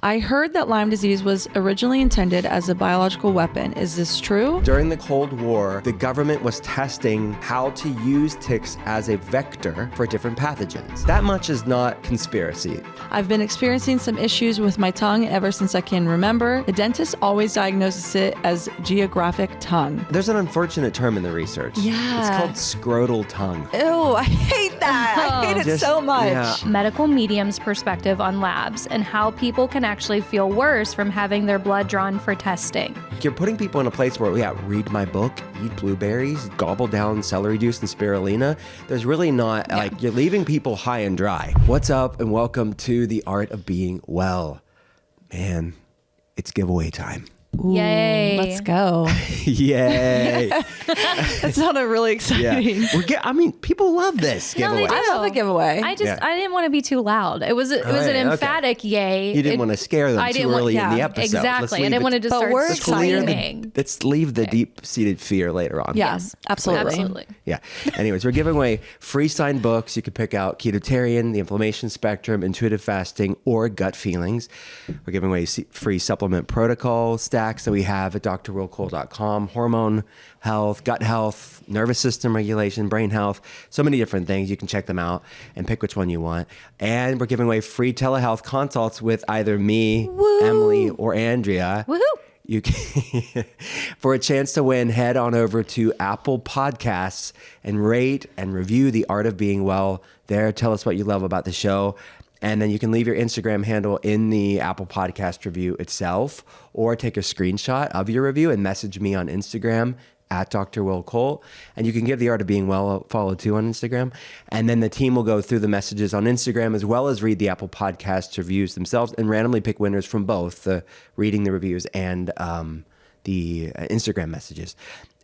I heard that Lyme disease was originally intended as a biological weapon. Is this true? During the Cold War, the government was testing how to use ticks as a vector for different pathogens. That much is not conspiracy. I've been experiencing some issues with my tongue ever since I can remember. The dentist always diagnoses it as geographic tongue. There's an unfortunate term in the research. Yeah. It's called scrotal tongue. Ew, I hate that. I hate it so much. Yeah. Medical Medium's perspective on labs and how people can actually feel worse from having their blood drawn for testing. You're putting people in a place where, read my book, eat blueberries, gobble down celery juice and spirulina. There's really not, you're leaving people high and dry. What's up, and welcome to The Art of Being Well. Man, it's giveaway time. Ooh, yay. Let's go. Yay. That sounded really exciting. Yeah. People love this giveaway. They do. I love a giveaway. I didn't want to be too loud. It was an emphatic yay. You didn't want to scare them too early in the episode. Exactly. I didn't want to just start screaming. Let's leave the deep-seated fear later on. Yes, absolutely. Yeah. Anyways, we're giving away free signed books. You can pick out Ketotarian, The Inflammation Spectrum, Intuitive Fasting, or Gut Feelings. We're giving away free supplement protocol stacks that we have at drwillcole.com. Hormone health, gut health, nervous system regulation, brain health, so many different things. You can check them out and pick which one you want. And we're giving away free telehealth consults with either me, Emily, or Andrea. Woohoo! You can, for a chance to win, head on over to Apple Podcasts and rate and review The Art of Being Well there. Tell us what you love about the show. And then you can leave your Instagram handle in the Apple Podcast review itself, or take a screenshot of your review and message me on Instagram at Dr. Will Cole. And you can give The Art of Being Well a follow too on Instagram. And then the team will go through the messages on Instagram, as well as read the Apple Podcast reviews themselves and randomly pick winners from both the reading the reviews and the Instagram messages.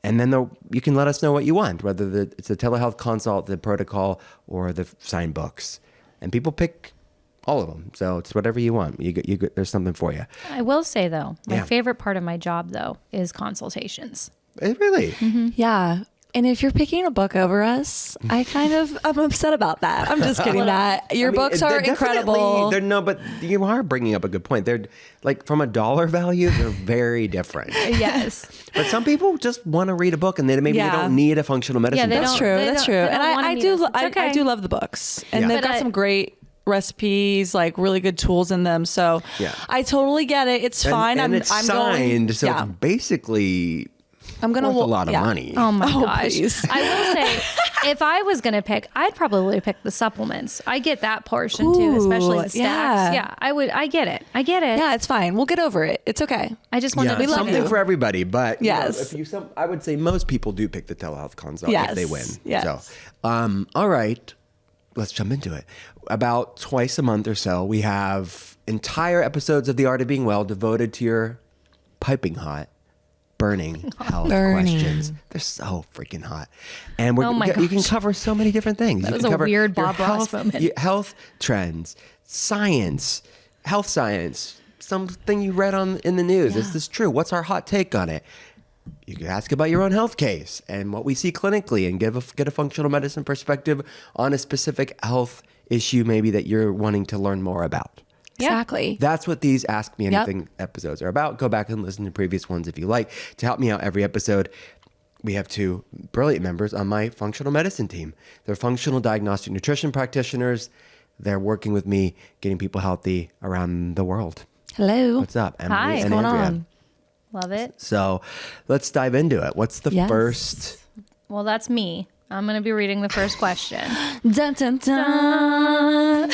And then you can let us know what you want, whether it's a telehealth consult, the protocol, or the signed books. And people pick all of them. So it's whatever you want. There's something for you. I will say, though, my favorite part of my job, though, is consultations. Really? Mm-hmm. Yeah. And if you're picking a book over us, I'm upset about that. I'm just kidding. Your books are incredible. But you are bringing up a good point. They're from a dollar value, they're very different. Yes. But some people just want to read a book, and they don't need a functional medicine. Yeah, That's true. And I do love the books, and they've got some great recipes, really good tools in them. So I totally get it. It's fine. And it's signed, it's basically I'm gonna worth a lot of money. Oh my gosh. Please. I will say, if I was going to pick, I'd probably pick the supplements. I get that portion too, especially the stacks. Yeah, I would. I get it. Yeah, it's fine. We'll get over it. It's okay. I just want to be something for everybody. But yes, I would say most people do pick the telehealth consult if they win. Yes. So, all right, let's jump into it. About twice a month or so, we have entire episodes of The Art of Being Well devoted to your piping hot, burning health questions. They're so freaking hot. And you can cover so many different things. That you was can a cover weird Bob Ross moment. Health trends, science, health science, something you read in the news. Is this true? What's our hot take on it? You can ask about your own health case and what we see clinically, and get a functional medicine perspective on a specific health issue maybe that you're wanting to learn more about. Exactly. That's what these Ask Me Anything episodes are about. Go back and listen to previous ones if you like. To help me out every episode, we have two brilliant members on my functional medicine team. They're functional diagnostic nutrition practitioners. They're working with me, getting people healthy around the world. Hello. What's up, Emily? Hi. And What's going Andrea? on? Love it. So let's dive into it. What's the first? Well, that's me. I'm going to be reading the first question. Dun, dun, dun.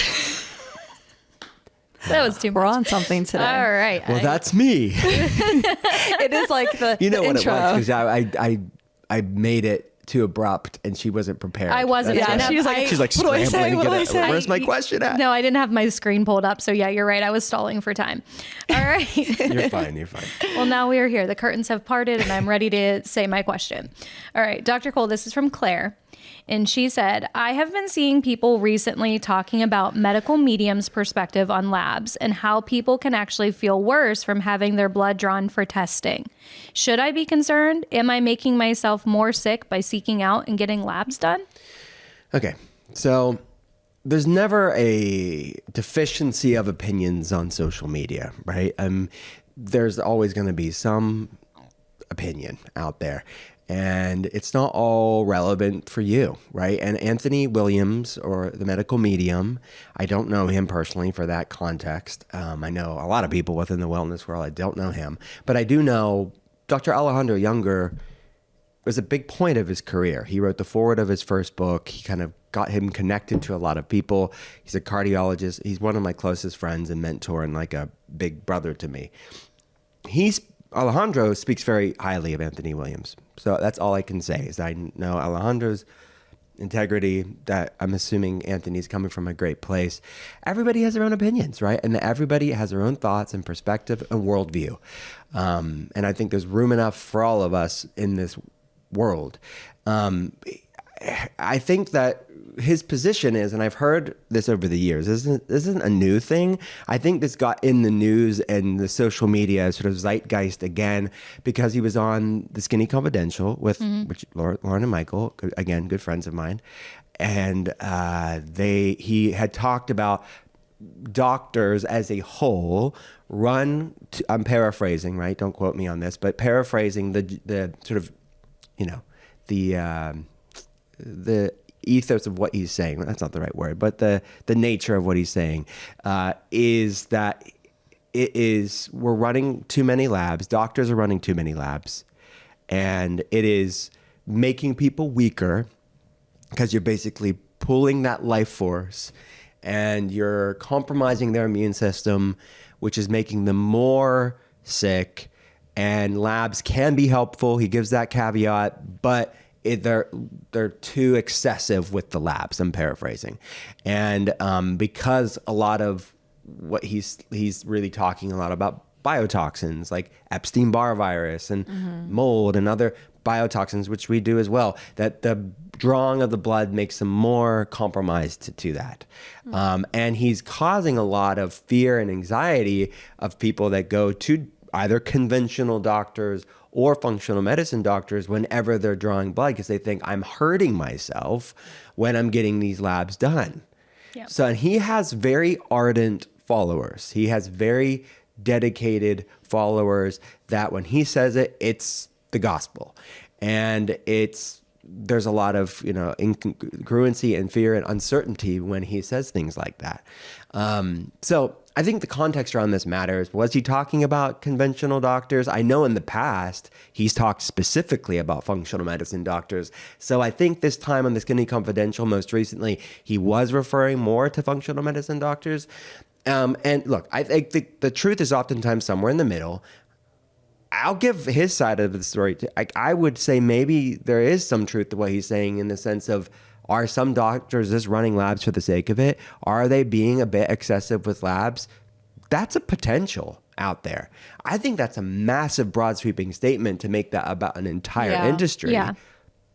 That was too much. We're on something today. All right. Well, that's me. It is like the You know the what intro. it was, because I made it too abrupt and she wasn't prepared. I wasn't. Yeah, she's like, what do I say? What do I say? Where's my question at? No, I didn't have my screen pulled up. So yeah, you're right. I was stalling for time. All right. You're fine. Well, now we are here. The curtains have parted and I'm ready to say my question. All right, Dr. Cole, this is from Claire. And she said, I have been seeing people recently talking about medical medium's perspective on labs and how people can actually feel worse from having their blood drawn for testing. Should I be concerned? Am I making myself more sick by seeking out and getting labs done? Okay. So there's never a deficiency of opinions on social media, right? There's always going to be some opinion out there, and it's not all relevant for you, right? And Anthony Williams, or the medical medium, I don't know him personally for that context. I know a lot of people within the wellness world. I don't know him, but I do know Dr. Alejandro Younger was a big point of his career. He wrote the foreword of his first book. He kind of got him connected to a lot of people. He's a cardiologist. He's one of my closest friends and mentor, and like a big brother to me. Alejandro speaks very highly of Anthony Williams. So that's all I can say is I know Alejandro's integrity, that I'm assuming Anthony's coming from a great place. Everybody has their own opinions, right? And everybody has their own thoughts and perspective and worldview. And I think there's room enough for all of us in this world. I think that his position is, and I've heard this over the years, this isn't a new thing. I think this got in the news and the social media sort of zeitgeist again because he was on The Skinny Confidential with Lauren and Michael, again, good friends of mine. And he had talked about doctors as a whole I'm paraphrasing, right? Don't quote me on this, but paraphrasing the sort of, the ethos of what he's saying. That's not the right word, but the nature of what he's saying is that we're running too many labs. Doctors are running too many labs, and it is making people weaker because you're basically pulling that life force and you're compromising their immune system, which is making them more sick. And labs can be helpful. He gives that caveat, but they're too excessive with the labs. I'm paraphrasing, and because a lot of what he's really talking a lot about biotoxins like Epstein-Barr virus and mold and other biotoxins, which we do as well. That the drawing of the blood makes them more compromised to that, and he's causing a lot of fear and anxiety of people that go to either conventional doctors or functional medicine doctors whenever they're drawing blood, because they think I'm hurting myself when I'm getting these labs done. Yep. So, and he has very ardent followers. He has very dedicated followers that when he says it, it's the gospel. And there's a lot of, incongruency and fear and uncertainty when he says things like that. So I think the context around this matters. Was he talking about conventional doctors? I know in the past he's talked specifically about functional medicine doctors. So I think this time on The Skinny Confidential, most recently, he was referring more to functional medicine doctors. And look, I think the truth is oftentimes somewhere in the middle. I'll give his side of the story. I would say maybe there is some truth to what he's saying in the sense of, are some doctors just running labs for the sake of it? Are they being a bit excessive with labs? That's a potential out there. I think that's a massive, broad sweeping statement to make that about an entire industry. Yeah.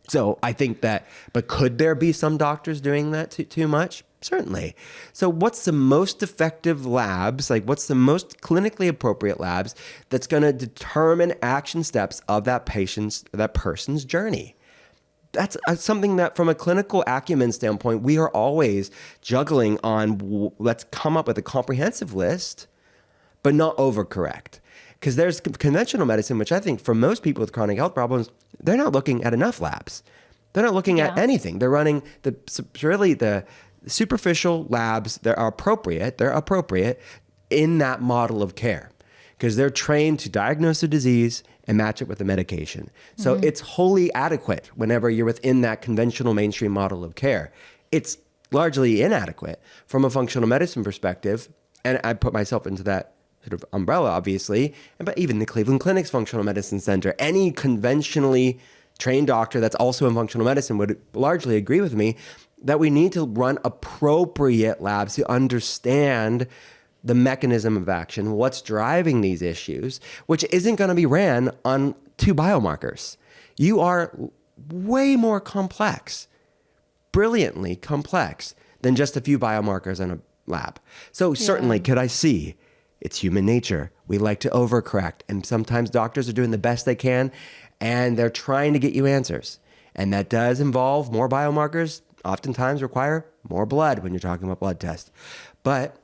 So I think that, but could there be some doctors doing that too much? Certainly. So what's the most effective labs? Like what's the most clinically appropriate labs that's going to determine action steps of that person's journey? That's something that from a clinical acumen standpoint, we are always juggling on. Let's come up with a comprehensive list, but not overcorrect. Because there's conventional medicine, which I think for most people with chronic health problems, they're not looking at enough labs. They're not looking at anything. They're running the superficial labs that are appropriate. They're appropriate in that model of care because they're trained to diagnose a disease and match it with a medication. So it's wholly adequate whenever you're within that conventional mainstream model of care. It's largely inadequate from a functional medicine perspective. And I put myself into that sort of umbrella, obviously. But even the Cleveland Clinic's Functional Medicine Center, any conventionally trained doctor that's also in functional medicine would largely agree with me that we need to run appropriate labs to understand the mechanism of action, what's driving these issues, which isn't going to be ran on 2 biomarkers. You are way more complex, brilliantly complex than just a few biomarkers in a lab. So certainly could I see it's human nature. We like to overcorrect, and sometimes doctors are doing the best they can and they're trying to get you answers. And that does involve more biomarkers. oftentimes require more blood when you're talking about blood tests. But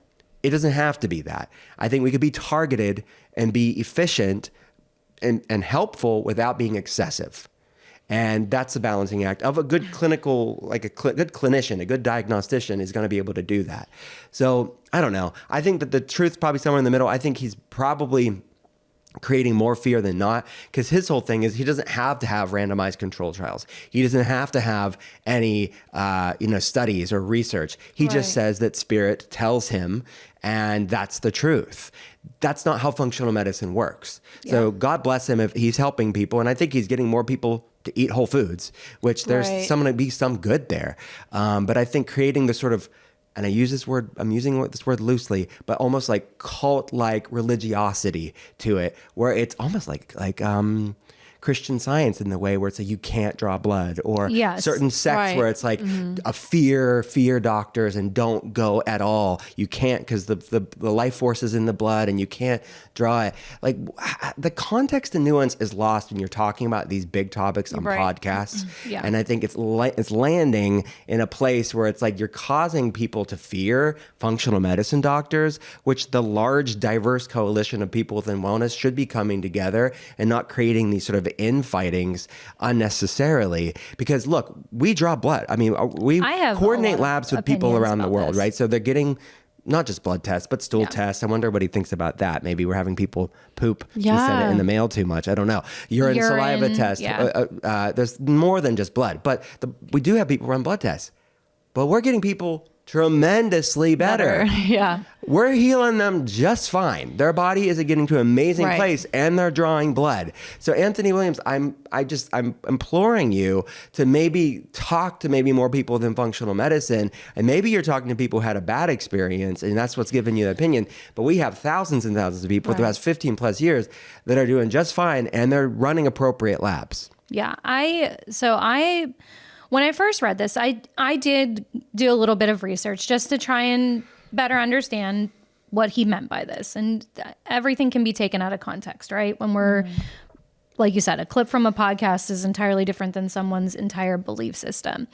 it doesn't have to be that. I think we could be targeted and be efficient and helpful without being excessive. And that's the balancing act of a good clinical, like good clinician, a good diagnostician is going to be able to do that. So I don't know. I think that the truth's probably somewhere in the middle. I think he's probably creating more fear than not, because his whole thing is he doesn't have to have randomized control trials. He doesn't have to have any, studies or research. He just says that spirit tells him, and that's the truth. That's not how functional medicine works. So God bless him if he's helping people. And I think he's getting more people to eat whole foods, which there's going to be some good there. But I think creating the sort of, and I'm using this word loosely, but almost like cult-like religiosity to it, where it's almost like Christian Science in the way where it's like you can't draw blood, or certain sects where it's like a fear doctors and don't go at all. You can't because the life force is in the blood and you can't draw it. Like the context and nuance is lost when you're talking about these big topics on podcasts. And I think it's landing in a place where it's like you're causing people to fear functional medicine doctors, which the large diverse coalition of people within wellness should be coming together and not creating these sort of infightings unnecessarily. Because look, we draw blood. I mean, we coordinate labs with people around the world, right? So they're getting not just blood tests, but stool tests. I wonder what he thinks about that. Maybe we're having people poop and send it in the mail too much. I don't know. Urine saliva test. There's more than just blood, but we do have people run blood tests, but we're getting people tremendously better. We're healing them just fine. Their body is getting to an amazing place, and they're drawing blood. So Anthony Williams, I'm imploring you to maybe talk to maybe more people than functional medicine, and maybe you're talking to people who had a bad experience, and that's what's giving you the opinion. But we have thousands and thousands of people throughout 15 plus years that are doing just fine, and they're running appropriate labs. When I first read this, I did do a little bit of research just to try and better understand what he meant by this. And everything can be taken out of context, right? When we're, like you said, a clip from a podcast is entirely different than someone's entire belief system.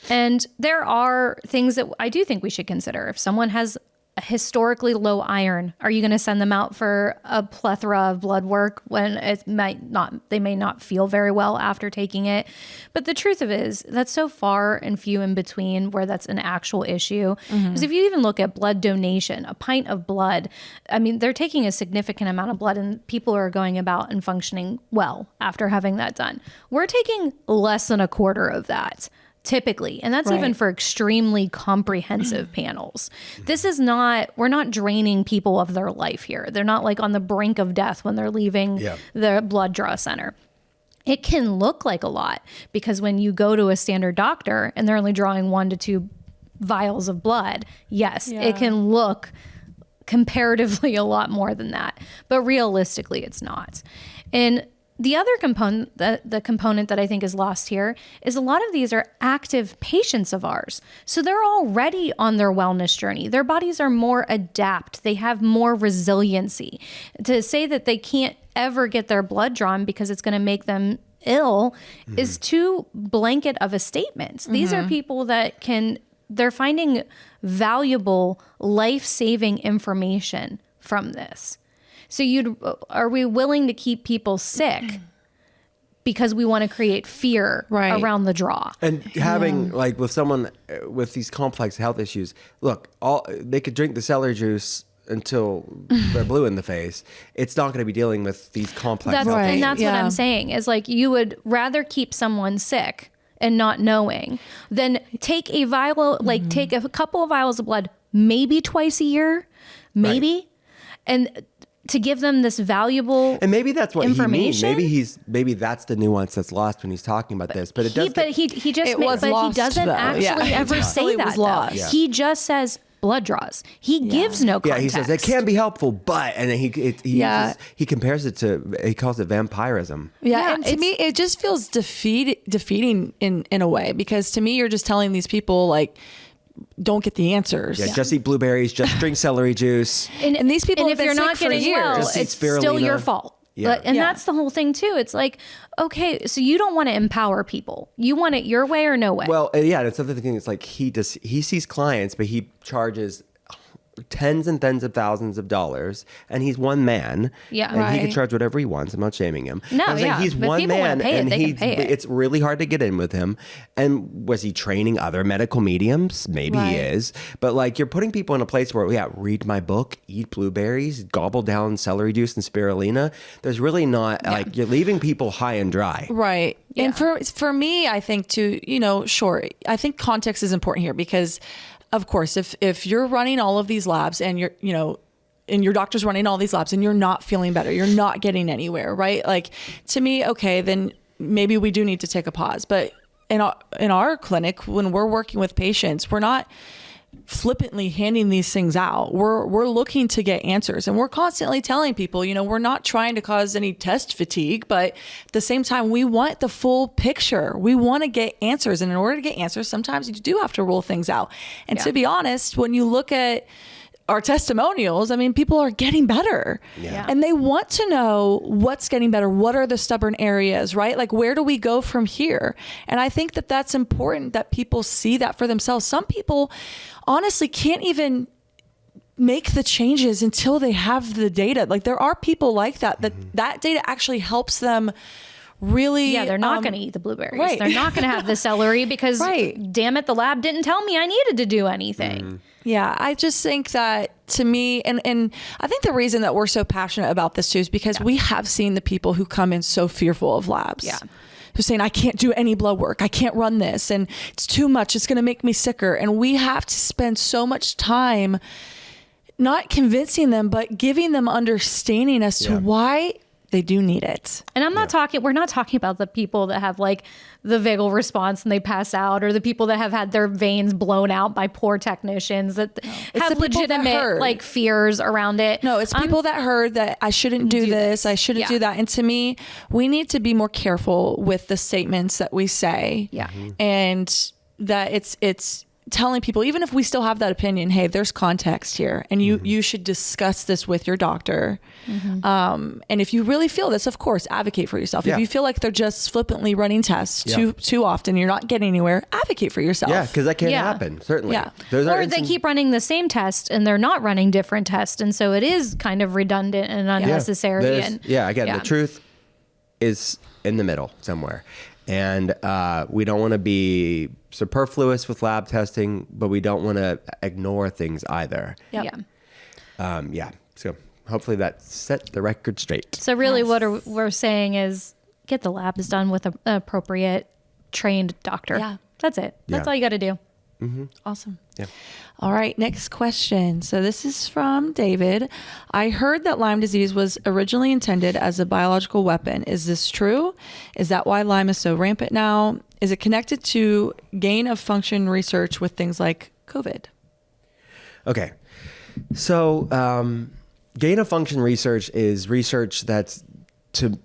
And there are things that I do think we should consider. If someone has a historically low iron, are you going to send them out for a plethora of blood work when they may not feel very well after taking it? But the truth of it is that's so far and few in between where that's an actual issue. Because if you even look at blood donation, a pint of blood, I mean, they're taking a significant amount of blood and people are going about and functioning well after having that done. We're taking less than a quarter of that, typically. And that's even for extremely comprehensive panels. We're not draining people of their life here. They're not like on the brink of death when they're leaving the blood draw center. It can look like a lot because when you go to a standard doctor and they're only drawing 1 to 2 vials of blood, it can look comparatively a lot more than that. But realistically, it's not. And the other component, the component that I think is lost here is a lot of these are active patients of ours. So they're already on their wellness journey. Their bodies are more adept. They have more resiliency. To say that they can't ever get their blood drawn because it's going to make them ill is too blanket of a statement. These are people that they're finding valuable life-saving information from this. So are we willing to keep people sick because we want to create fear around the draw? And having like with someone with these complex health issues, look, they could drink the celery juice until they're blue in the face. It's not going to be dealing with these complex health issues. And that's what I'm saying is like you would rather keep someone sick and not knowing than take a vial, take a couple of vials of blood, maybe twice a year, and to give them this valuable and maybe that's what information. He means. Maybe that's the nuance that's lost when he's talking about this. But he doesn't actually ever say that. Yeah. He just says blood draws. He gives no context. Yeah, he says it can be helpful, but and then he compares it to, he calls it vampirism. Yeah, and to me it just feels defeating in a way, because to me you're just telling these people like, don't get the answers. Yeah, just eat blueberries, just drink celery juice. And these people, and if you're not getting well, it's still your fault. Yeah. And that's the whole thing too. It's like, okay, so you don't want to empower people. You want it your way or no way. Well, yeah, that's another thing. It's like he sees clients, but he charges tens and tens of thousands of dollars, and he's one man. Yeah, and he can charge whatever he wants. I'm not shaming him. No, I'm saying he's one man, and it's really hard to get in with him. And was he training other medical mediums? Maybe he is. But like, you're putting people in a place where, read my book, eat blueberries, gobble down celery juice and spirulina. There's really not like, you're leaving people high and dry. Right. Yeah. And for me, I think too, sure, I think context is important here because, of course, if you're running all of these labs and and your doctor's running all these labs and you're not feeling better, you're not getting anywhere, right? Like, to me, okay, then maybe we do need to take a pause. But in our clinic, when we're working with patients, we're not flippantly handing these things out. We're looking to get answers, and we're constantly telling people, we're not trying to cause any test fatigue, but at the same time, we want the full picture. We want to get answers, and in order to get answers, sometimes you do have to rule things out. And to be honest, when you look at our testimonials, I mean, people are getting better and they want to know what's getting better. What are the stubborn areas, right? Like, where do we go from here? And I think that that's important that people see that for themselves. Some people honestly can't even make the changes until they have the data. Like, there are people like that data actually helps them really. Yeah, they're not going to eat the blueberries. Right. They're not going to have the celery because damn it, the lab didn't tell me I needed to do anything. Mm-hmm. Yeah, I just think that, to me, and I think the reason that we're so passionate about this too is because we have seen the people who come in so fearful of labs. Yeah. Who's saying, I can't do any blood work. I can't run this. And it's too much. It's going to make me sicker. And we have to spend so much time not convincing them, but giving them understanding as to why they do need it. And we're not talking about the people that have like the vagal response and they pass out, or the people that have had their veins blown out by poor technicians that have legitimate like fears around it. No, it's people that heard that I shouldn't do this. I shouldn't do that. And to me, we need to be more careful with the statements that we say. Yeah. And that it's telling people, even if we still have that opinion, hey, there's context here, and you should discuss this with your doctor. And if you really feel this, of course, advocate for yourself. If you feel like they're just flippantly running tests too often, you're not getting anywhere, advocate for yourself. Yeah, because that can happen, certainly. Yeah. Or they keep running the same test and they're not running different tests, and so it is kind of redundant and unnecessary. The truth is in the middle somewhere. And we don't want to be superfluous with lab testing, but we don't want to ignore things either. So hopefully that set the record straight. So really what we're saying is get the labs done with an appropriate trained doctor. Yeah. That's it. That's all you got to do. Mm-hmm. Awesome. Yeah. All right, next question. So this is from David. I heard that Lyme disease was originally intended as a biological weapon. Is this true? Is that why Lyme is so rampant now? Is it connected to gain of function research with things like COVID? Okay. So gain of function research is research that's to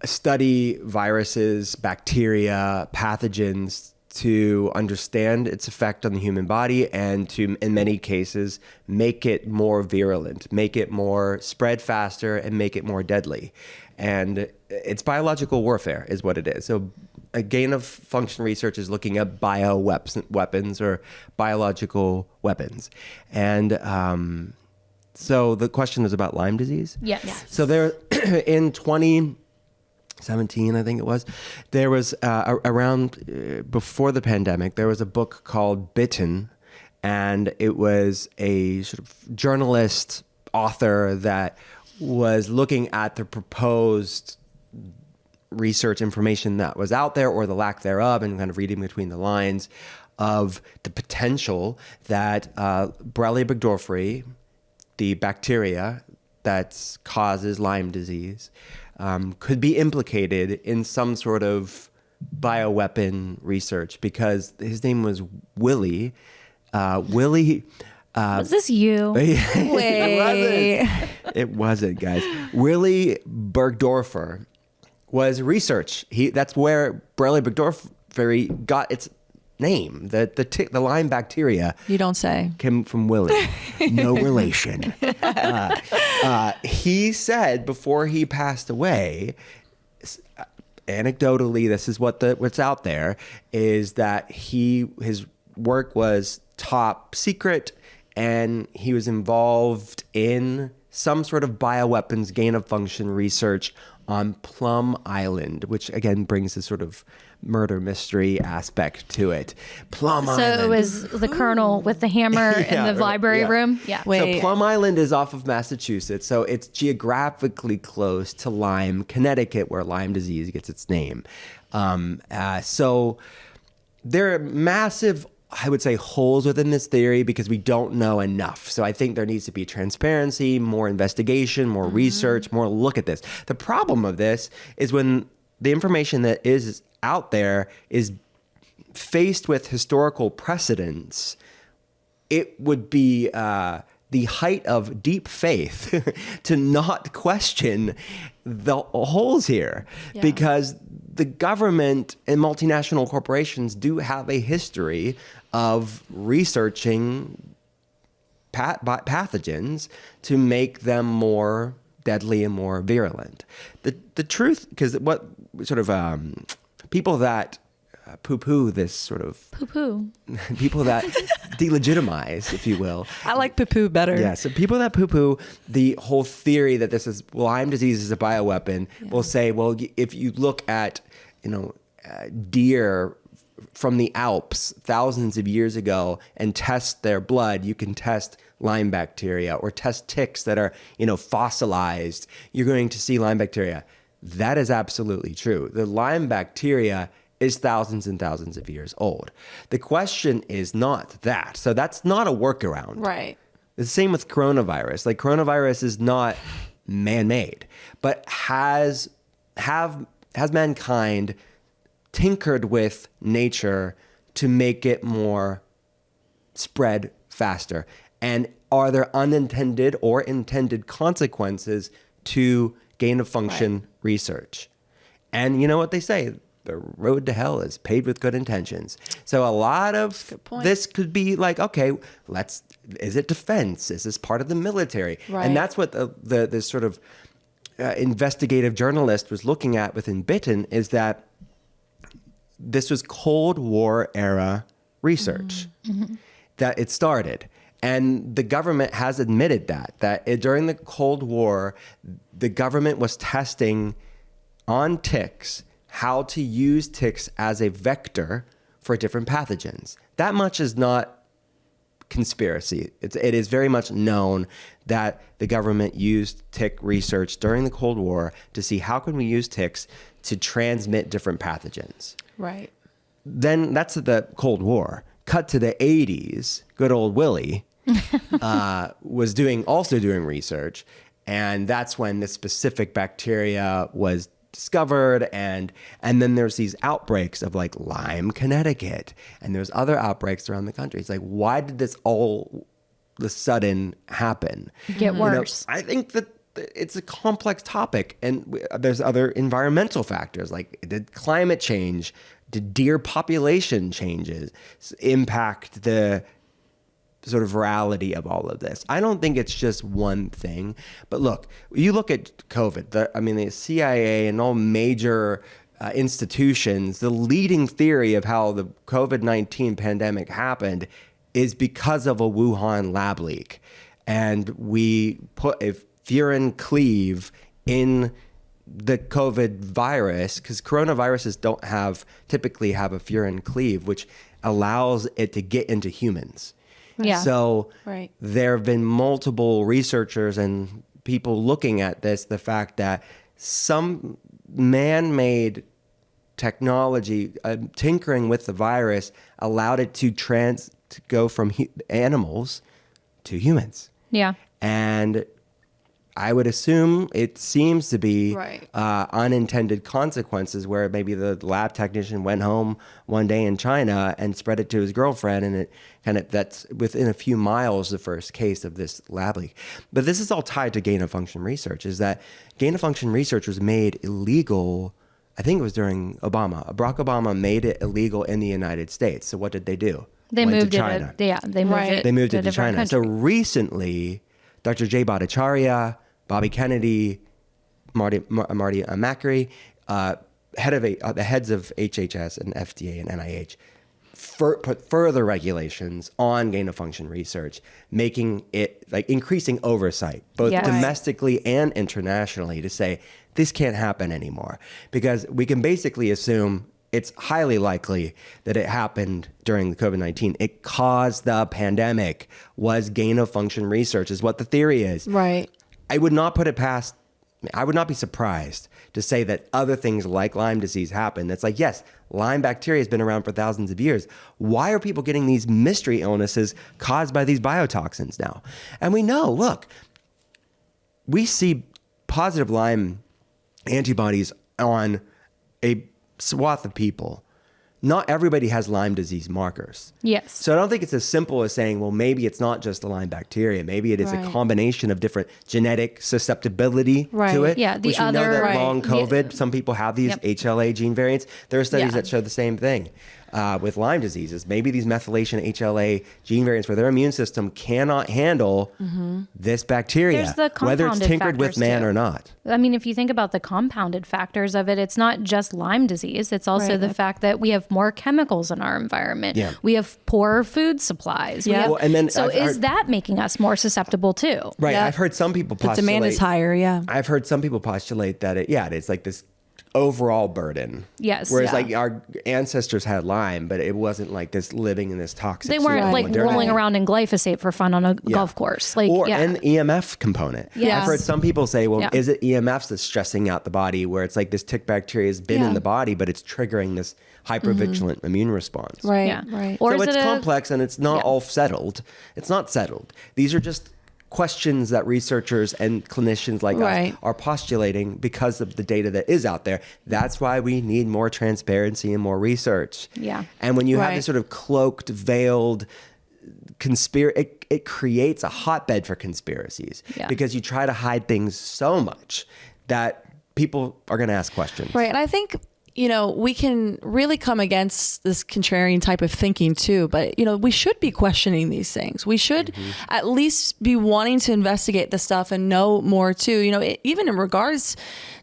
study viruses, bacteria, pathogens, to understand its effect on the human body, and to, in many cases, make it more virulent, make it more spread faster, and make it more deadly. And it's biological warfare is what it is. So a gain of function research is looking at bioweapons or biological weapons. And so the question is about Lyme disease? Yes. So there, in 2017, I think it was, there was around before the pandemic, there was a book called Bitten, and it was a sort of journalist author that was looking at the proposed research information that was out there, or the lack thereof, and kind of reading between the lines of the potential that Borrelia burgdorferi, the bacteria that causes Lyme disease, could be implicated in some sort of bioweapon research, because his name was Willie. Was this you? Wait. It wasn't, guys. Willie Burgdorfer was research. That's where Borrelia burgdorferi got its name. The Lyme bacteria You don't say. came from Willie. No relation. He said before he passed away, anecdotally, this is what's out there, is that his work was top secret and he was involved in some sort of bioweapons gain of function research on Plum Island, which again brings this sort of murder mystery aspect to it. Plum Island. So it was the colonel with the hammer in the library room? Yeah. Wait. So Plum Island is off of Massachusetts, so it's geographically close to Lyme, Connecticut, where Lyme disease gets its name. So there are massive, I would say, holes within this theory because we don't know enough. So I think there needs to be transparency, more investigation, more research, more look at this. The problem of this is when the information that is out there is faced with historical precedents, it would be the height of deep faith to not question the holes here, because the government and multinational corporations do have a history of researching pathogens to make them more deadly and more virulent. The truth, because what sort of people that poo-poo this sort of people that delegitimize, if you will. I like poo-poo better. Yeah, so people that poo-poo the whole theory that this is Lyme disease is a bioweapon will say, well, if you look at, deer from the Alps thousands of years ago and test their blood, you can test Lyme bacteria, or test ticks that are, fossilized. You're going to see Lyme bacteria. That is absolutely true. The Lyme bacteria is thousands and thousands of years old. The question is not that. So that's not a workaround. Right. The same with coronavirus. Like, coronavirus is not man-made, but has mankind tinkered with nature to make it more spread faster? And are there unintended or intended consequences to gain of function research? And you know what they say? The road to hell is paved with good intentions. So a lot of this could be like, okay, is it defense? Is this part of the military? Right. And that's what this sort of investigative journalist was looking at within Bitten, is that this was Cold War era research that it started. And the government has admitted that during the Cold War, the government was testing on ticks how to use ticks as a vector for different pathogens. That much is not conspiracy. It is very much known that the government used tick research during the Cold War to see how can we use ticks to transmit different pathogens. Right. Then that's the Cold War. Cut to the 80s, good old Willie was also doing research, and that's when this specific bacteria was discovered, and then there's these outbreaks of like Lyme, Connecticut, and there's other outbreaks around the country. It's like, why did this all of a sudden happen? Get worse. I think that it's a complex topic, and there's other environmental factors, like did climate change, did deer population changes impact the sort of virality of all of this? I don't think it's just one thing. But look, you look at COVID, the CIA and all major institutions, the leading theory of how the COVID-19 pandemic happened is because of a Wuhan lab leak. And we put a furin cleave in the COVID virus, because coronaviruses don't typically have a furin cleave, which allows it to get into humans. Yeah. So there have been multiple researchers and people looking at this, the fact that some man-made technology, tinkering with the virus, allowed it to go from animals to humans. Yeah. And I would assume it seems to be unintended consequences, where maybe the lab technician went home one day in China and spread it to his girlfriend, and that's within a few miles the first case of this lab leak. But this is all tied to gain of function research, is that gain of function research was made illegal I think it was during Obama. Barack Obama made it illegal in the United States. So what did they do? They Went moved to China. they moved it. They moved to it a to different China. So country. recently, Dr. Jay Bhattacharya, Bobby Kennedy, Marty Makary, the heads of HHS and FDA and NIH, put further regulations on gain of function research, making it like increasing oversight, both Yes. domestically and internationally, to say this can't happen anymore. Because we can basically assume it's highly likely that it happened during the COVID-19. It caused the pandemic, was gain of function research, is what the theory is. Right. I would not be surprised to say that other things like Lyme disease happen. It's like, yes, Lyme bacteria has been around for thousands of years. Why are people getting these mystery illnesses caused by these biotoxins now? And we know, look, we see positive Lyme antibodies on a swath of people. Not everybody has Lyme disease markers. Yes. So I don't think it's as simple as saying, well, maybe it's not just the Lyme bacteria. Maybe it is a Right. combination of different genetic susceptibility Right. to it. Yeah, the which we know other- that Right. long COVID, Yeah. some people have these Yep. HLA gene variants. There are studies Yeah. that show the same thing with Lyme diseases. Maybe these methylation HLA gene variants where their immune system cannot handle this bacteria, There's the whether it's compounded tinkered with factors, man too. or not. I mean, if you think about the compounded factors of it, it's not just Lyme disease. It's also Right, the like- fact that we have more chemicals in our environment. Yeah. We have poorer food supplies. We Yeah. have- Well, and then so I've is heard- that making us more susceptible too? Right. Yeah. I've heard some people The postulate. demand is higher. Yeah. I've heard some people postulate that it's like this overall burden. Yes. Whereas Yeah. like our ancestors had Lyme, but it wasn't like this living in this toxic. They weren't soup like modernity. rolling around in glyphosate for fun on a golf course. Like, or yeah. an EMF component. Yes. I've heard some people say, well, Yeah. is it EMFs that's stressing out the body where it's like this tick bacteria has been Yeah. in the body, but it's triggering this hypervigilant immune response. Right. Yeah. Right. Or So is it's it complex and it's not Yeah. all settled. It's not settled. These are just questions that researchers and clinicians like Right. us are postulating because of the data that is out there. That's why we need more transparency and more research. Yeah. And when you have Right. this sort of cloaked, veiled conspiracy, it creates a hotbed for conspiracies Yeah. because you try to hide things so much that people are going to ask questions. Right. And I think, we can really come against this contrarian type of thinking too, but, we should be questioning these things. We should at least be wanting to investigate the stuff and know more too, even in regards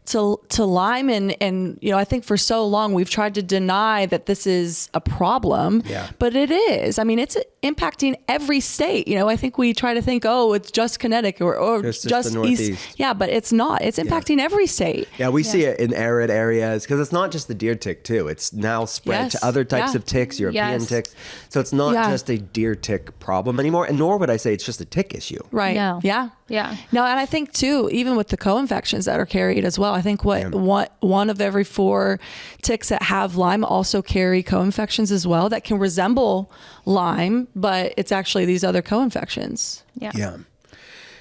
to Lyme and, I think for so long we've tried to deny that this is a problem, Yeah. but it is. I mean, it's impacting every state. I think we try to think, oh, it's just Connecticut or It's just just the East. Northeast. Yeah, but it's not. It's impacting every state. Yeah, we see it in arid areas because it's not just the deer tick too. It's now spread Yes. to other types Yeah. of ticks, European Yes. ticks. So it's not Yeah. just a deer tick problem anymore, and nor would I say it's just a tick issue. Right. No. Yeah. Yeah. No, and I think too, even with the co-infections that are carried as well, I think one of every 4 ticks that have Lyme also carry co-infections as well that can resemble Lyme, but it's actually these other co-infections. Yeah. Yeah.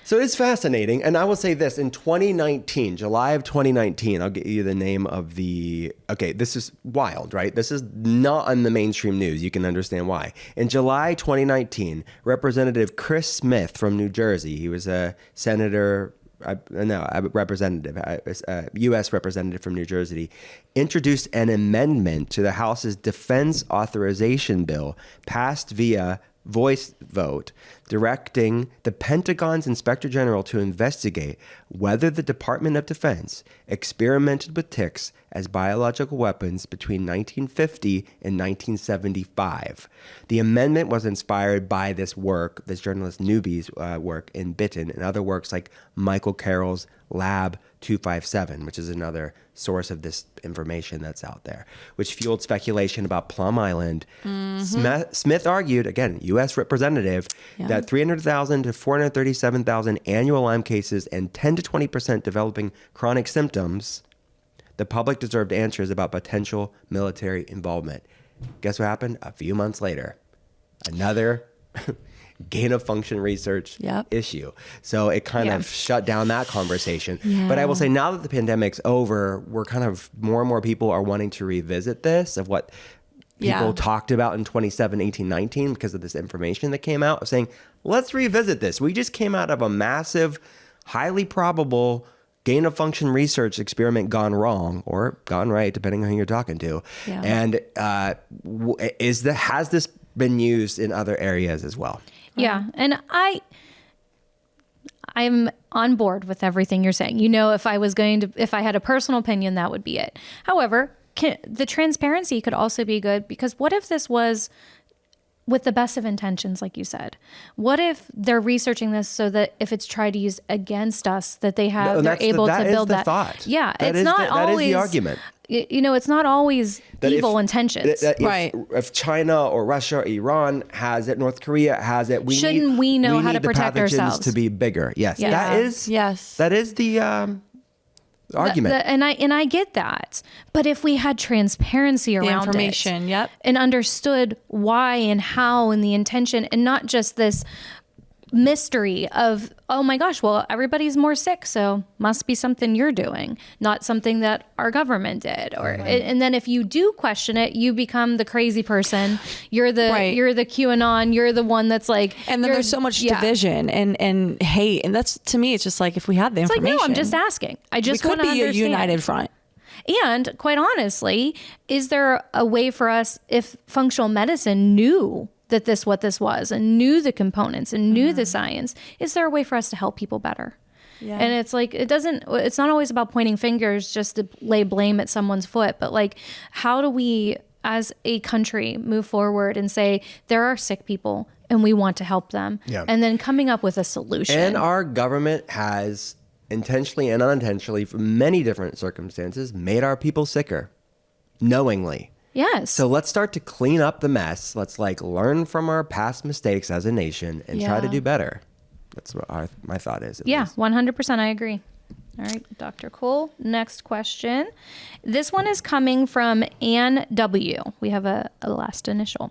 So it's fascinating. And I will say this, in 2019, July of 2019, I'll get you the name of this is wild, right? This is not on the mainstream news. You can understand why. In July 2019, Representative Chris Smith from New Jersey, he was a senator, U.S. representative from New Jersey, introduced an amendment to the House's Defense Authorization Bill passed via voice vote, directing the Pentagon's Inspector General to investigate whether the Department of Defense experimented with ticks as biological weapons between 1950 and 1975. The amendment was inspired by this journalist Newby's work in Bitten and other works like Michael Carroll's Lab 257, which is another source of this information that's out there, which fueled speculation about Plum Island. Smith argued, again, U.S. representative, that 300,000 to 437,000 annual Lyme cases and 10 to 20% developing chronic symptoms, the public deserved answers about potential military involvement. Guess what happened? A few months later, another gain of function research issue. So it kind of shut down that conversation. Yeah. But I will say now that the pandemic's over, we're kind of more and more people are wanting to revisit this of what people talked about in 2017, 18, 19 because of this information that came out of saying, let's revisit this. We just came out of a massive, highly probable gain of function research experiment gone wrong or gone right, depending on who you're talking to. Yeah. And has this been used in other areas as well? Yeah. And I'm on board with everything you're saying. If I had a personal opinion, that would be it. However, the transparency could also be good, because what if this was with the best of intentions, like you said? What if they're researching this so that if it's tried to use against us, that they're able to build that thought. Yeah, that it's not always. That is the argument. It's not always That evil intentions. Right. If China or Russia or Iran has it, North Korea has it, Shouldn't we know how to protect the pathogens ourselves? to be bigger. Yes, Yeah. that is the argument. And I get that. But if we had transparency around information, it, yep. and understood why and how and the intention, and not just this mystery of, oh my gosh, well, everybody's more sick, so must be something you're doing, not something that our government did. Or and then if you do question it, you become the crazy person. You're the QAnon. You're the one that's like. And then there's so much division and hate, and that's, to me, it's just like, if we had the it's information, like, no, I'm just asking. I just we want could to be understand. a united front. And quite honestly, is there a way for us, if functional medicine knew that what this was, and knew the components and knew the science, is there a way for us to help people better? Yeah. And it's like, it's not always about pointing fingers just to lay blame at someone's foot, but like, how do we as a country move forward and say, there are sick people and we want to help them, and then coming up with a solution. And our government has intentionally and unintentionally, for many different circumstances, made our people sicker, knowingly. Yes. So let's start to clean up the mess. Let's learn from our past mistakes as a nation and try to do better. That's what my thought is. Yeah, 100%. I agree. All right, Dr. Cole. Next question. This one is coming from Ann W. We have a last initial.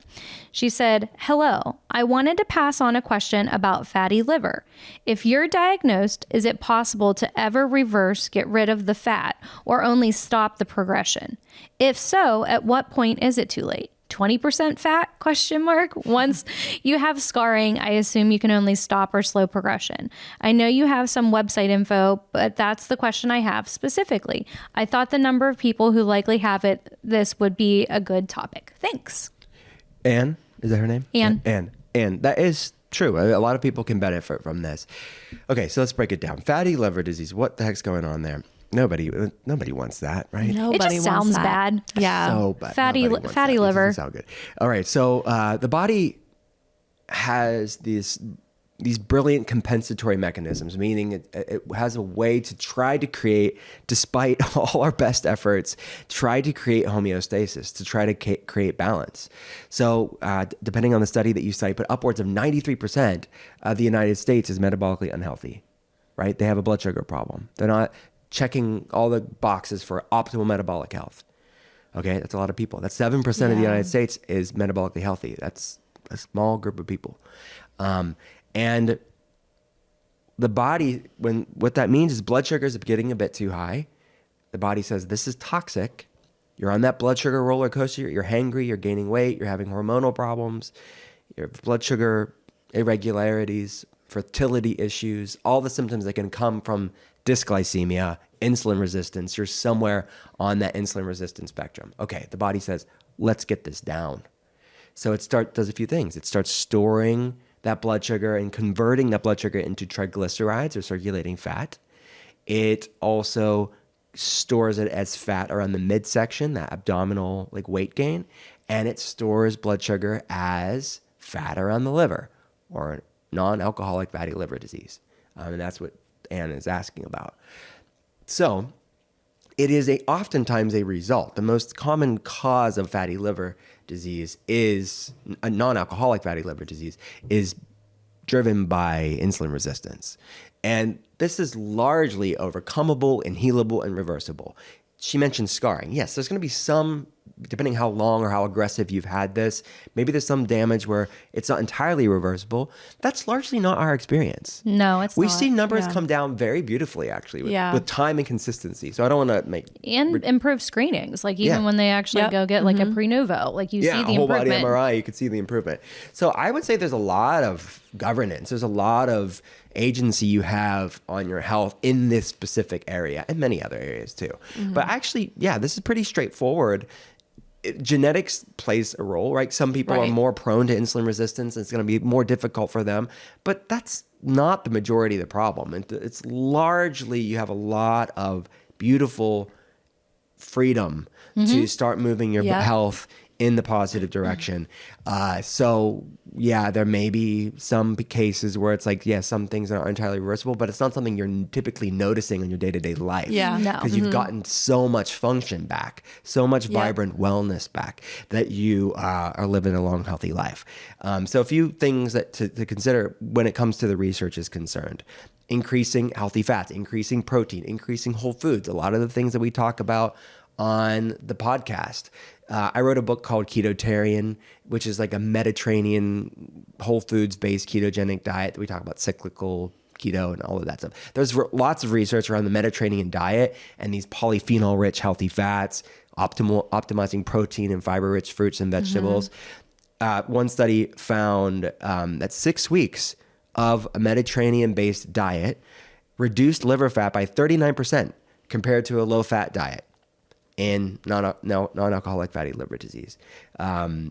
She said, hello, I wanted to pass on a question about fatty liver. If you're diagnosed, is it possible to ever get rid of the fat, or only stop the progression? If so, at what point is it too late? 20% fat? Once you have scarring, I assume you can only stop or slow progression. I know you have some website info, but that's the question I have specifically. I thought the number of people who likely have this would be a good topic. Thanks. Anne, is that her name? Anne. Anne. That is true. A lot of people can benefit from this. Okay, so let's break it down. Fatty liver disease. What the heck's going on there? Nobody wants that, right? It just sounds bad. Yeah. So bad. Fatty liver. It doesn't sound good. All right. So the body has these brilliant compensatory mechanisms, meaning it has a way to try to create, despite all our best efforts, try to create homeostasis, to try to create balance. So depending on the study that you cite, but upwards of 93% of the United States is metabolically unhealthy, right? They have a blood sugar problem. They're not checking all the boxes for optimal metabolic health. Okay, that's a lot of people. That's 7% of the United States is metabolically healthy. That's a small group of people. And the body, what that means is blood sugars are getting a bit too high. The body says, this is toxic. You're on that blood sugar roller coaster. You're hangry, you're gaining weight, you're having hormonal problems, your blood sugar irregularities, fertility issues, all the symptoms that can come from dysglycemia, insulin resistance. You're somewhere on that insulin resistance spectrum. Okay, the body says, let's get this down. So it does a few things. It starts storing that blood sugar and converting that blood sugar into triglycerides or circulating fat. It also stores it as fat around the midsection, that abdominal weight gain, and it stores blood sugar as fat around the liver, or non-alcoholic fatty liver disease. And that's what Anne is asking about. So it is oftentimes a result. The most common cause of fatty liver disease is a non-alcoholic fatty liver disease is driven by insulin resistance. And this is largely overcomable and healable and reversible. She mentioned scarring. Yes, there's going to be some depending how long or how aggressive you've had this, maybe there's some damage where it's not entirely reversible. That's largely not our experience. No, it's We've not. seen numbers Yeah. come down very beautifully, actually, Yeah. with time and consistency. So I don't want to make... And improve screenings, like even Yeah. when they actually Yep. go get like a pre-novo, like you see Yeah, the a whole body improvement. MRI, you could see the improvement. So I would say there's a lot of governance. There's a lot of agency you have on your health in this specific area and many other areas too. But actually, yeah, this is pretty straightforward. Genetics plays a role, right? Some people are Right. more prone to insulin resistance. It's going to be more difficult for them, but that's not the majority of the problem. It's largely you have a lot of beautiful freedom to start moving your Yeah. health in the positive direction. So yeah, there may be some cases where it's like, yeah, some things aren't entirely reversible, but it's not something you're typically noticing in your day-to-day life. Yeah. No. Because you've gotten so much function back, so much Yeah. vibrant wellness back that you are living a long, healthy life. So a few things that to consider when it comes to the research is concerned. Increasing healthy fats, increasing protein, increasing whole foods. A lot of the things that we talk about on the podcast. I wrote a book called Ketotarian, which is like a Mediterranean whole foods based ketogenic diet. We talk about cyclical keto and all of that stuff. There's lots of research around the Mediterranean diet and these polyphenol rich healthy fats, optimizing protein and fiber rich fruits and vegetables. One study found that 6 weeks of a Mediterranean based diet reduced liver fat by 39% compared to a low fat diet in non-alcoholic fatty liver disease.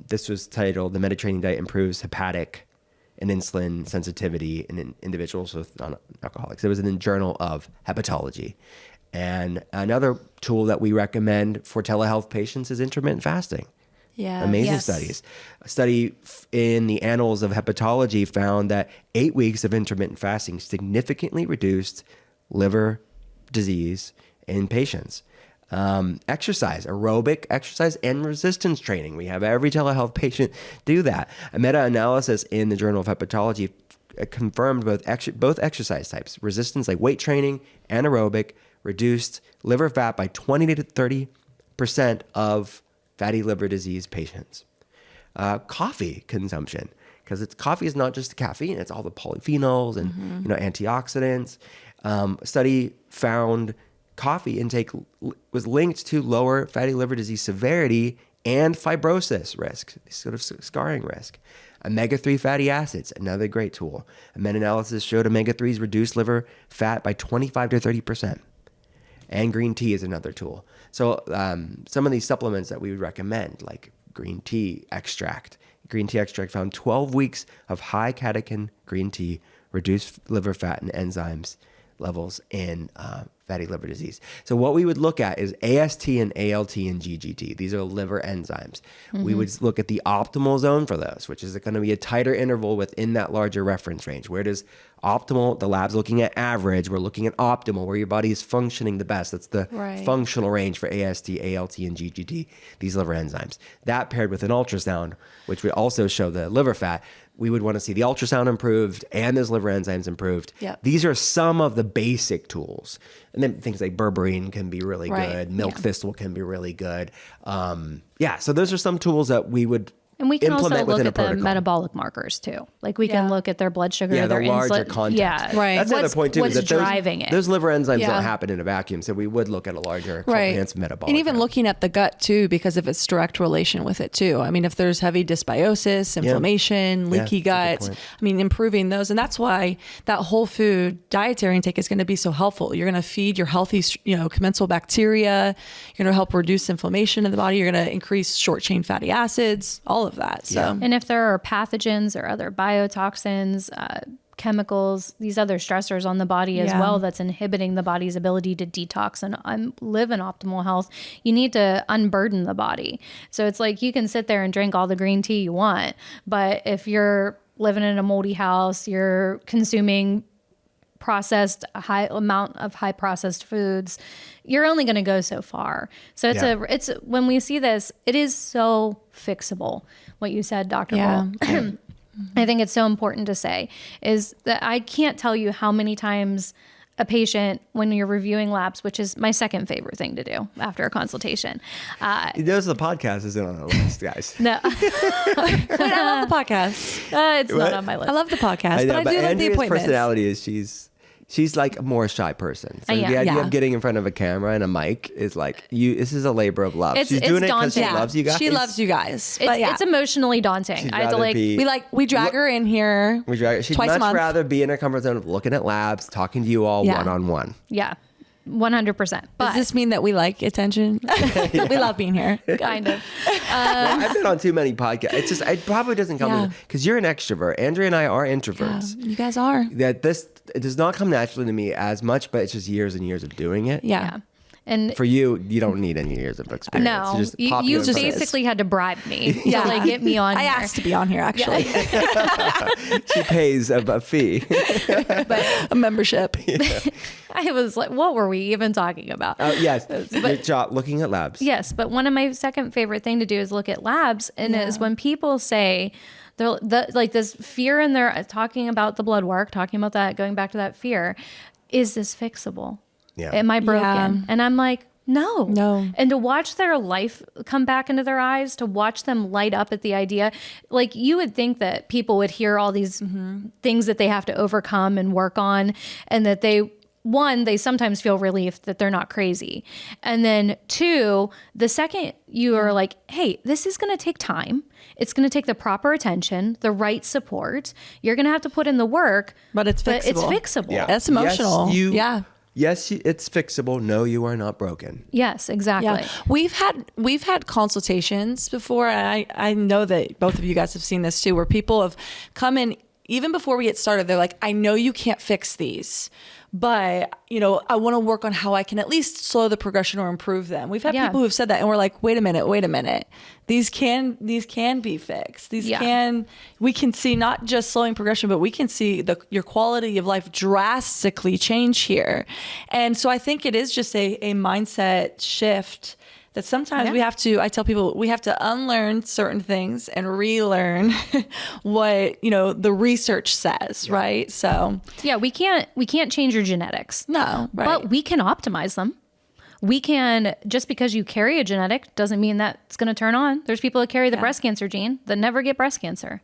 This was titled "The Mediterranean Diet Improves Hepatic and Insulin Sensitivity in Individuals with Non-Alcoholics." It was in the Journal of Hepatology. And another tool that we recommend for telehealth patients is intermittent fasting. Yeah. Amazing Yes. studies. A study in the Annals of Hepatology found that 8 weeks of intermittent fasting significantly reduced liver disease in patients. Exercise, aerobic exercise, and resistance training. We have every telehealth patient do that. A meta-analysis in the Journal of Hepatology confirmed both exercise types, resistance like weight training and aerobic, reduced liver fat by 20 to 30% of fatty liver disease patients. Coffee consumption, because coffee is not just caffeine; it's all the polyphenols and antioxidants. A study found coffee intake was linked to lower fatty liver disease severity and fibrosis risk, sort of scarring risk. Omega-3 fatty acids, another great tool. A meta-analysis showed omega-3s reduced liver fat by 25 to 30%. And green tea is another tool. So some of these supplements that we would recommend, like green tea extract. Green tea extract found 12 weeks of high catechin green tea reduced liver fat and enzymes levels in fatty liver disease. So what we would look at is AST and ALT and GGT. These are liver enzymes. We would look at the optimal zone for those, which is going to be a tighter interval within that larger reference range. Where does optimal, the lab's looking at average, we're looking at optimal, where your body is functioning the best. That's the functional range for AST, ALT, and GGT, these liver enzymes. That paired with an ultrasound, which would also show the liver fat, we would want to see the ultrasound improved and those liver enzymes improved. Yep. These are some of the basic tools. And then things like berberine can be really good. Milk thistle can be really good. So those are some tools that we would And we can also implement look within a at the protocol. metabolic markers too. Like we can look at their blood sugar, Yeah, their the larger insulin. context. Yeah, Right. That's another point too. What's is that driving it? Those liver enzymes Yeah. don't happen in a vacuum, so we would look at a larger Right. comprehensive metabolic. And even health. looking at the gut too, because of its direct relation with it too. I mean, if there's heavy dysbiosis, inflammation, leaky that's a good gut, point. I mean, improving those. And that's why that whole food dietary intake is going to be so helpful. You're going to feed your healthy, commensal bacteria. You're going to help reduce inflammation in the body. You're going to increase short chain fatty acids, all of that. So Yeah. And if there are pathogens or other biotoxins, chemicals, these other stressors on the body as Yeah. well that's inhibiting the body's ability to detox and live in optimal health, you need to unburden the body. So it's like you can sit there and drink all the green tea you want, but if you're living in a moldy house, you're consuming processed high processed foods, you're only going to go so far. So it's when we see this, it is so fixable. What you said, Dr. Yeah. Bull. I think it's so important to say is that I can't tell you how many times a patient when you're reviewing labs, which is my second favorite thing to do after a consultation. Those the podcast isn't on the list, guys. No, Wait, I love the podcast. it's not on my list. I love the podcast, but I do like the Andrea's appointments. personality is she's like a more shy person. So Yeah. the idea Yeah. of getting in front of a camera and a mic is like this is a labor of love. It's She's doing it because she daunting. loves you guys. She loves you guys. It's, But yeah, it's emotionally daunting. She'd I have to rather like, be- we drag her in here. She'd twice a much month. rather be in her comfort zone of looking at labs, talking to you all Yeah. one-on-one. yeah, 100%. But Does this mean that we like attention? We love being here. kind of. Well, I've been on too many podcasts. It's just it probably doesn't come Yeah. because you're an extrovert. Andrea and I are introverts. You guys are. That it does not come naturally to me as much, but it's just years and years of doing it. Yeah. Yeah. And For you don't need any years of experience. no, You just you pop you in front of- basically had to bribe me Yeah. to like get me on I here. asked to be on here actually. she pays a fee. A membership. I was like, what were we even talking about? Yes, good job looking at labs. Yes, but one of my second favorite thing to do is look at labs, and is when people say like this fear in their talking about the blood work, talking about that, going back to that fear, is this fixable? Yeah. Am I broken? Yeah. And I'm like, no. And to watch their life come back into their eyes, to watch them light up at the idea, like you would think that people would hear all these things that they have to overcome and work on, and that they sometimes feel relief that they're not crazy. And then two, the second you are like, hey, this is going to take time. It's going to take the proper attention, the right support. You're going to have to put in the work, But it's It's fixable. fixable. Yeah. That's emotional. Yes, Yeah. Yes, it's fixable. No, you are not broken. Yes, exactly. Yeah, we've had consultations before, and I know that both of you guys have seen this too, where people have come in even before we get started. They're like, I know you can't fix these, but I want to work on how I can at least slow the progression or improve them. We've had Yeah. people who've said that, and we're like, wait a minute. These can be fixed. We can see not just slowing progression, but we can see your quality of life drastically change here. And so I think it is just a mindset shift that sometimes I tell people we have to unlearn certain things and relearn what, the research says, right? So Yeah, we can't change your genetics. no, right. But we can optimize them. We can, just because you carry a genetic doesn't mean that it's going to turn on. There's people that carry the breast cancer gene that never get breast cancer.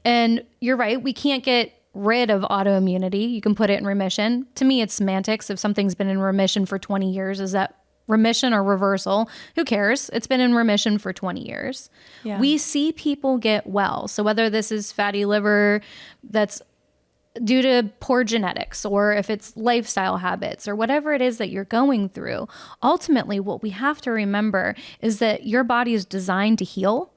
And you're right, we can't get rid of autoimmunity. You can put it in remission. To me, it's semantics. If something's been in remission for 20 years, is that remission or reversal? Who cares? It's been in remission for 20 years. Yeah. We see people get well. So whether this is fatty liver that's due to poor genetics, or if it's lifestyle habits, or whatever it is that you're going through, ultimately what we have to remember is that your body is designed to heal,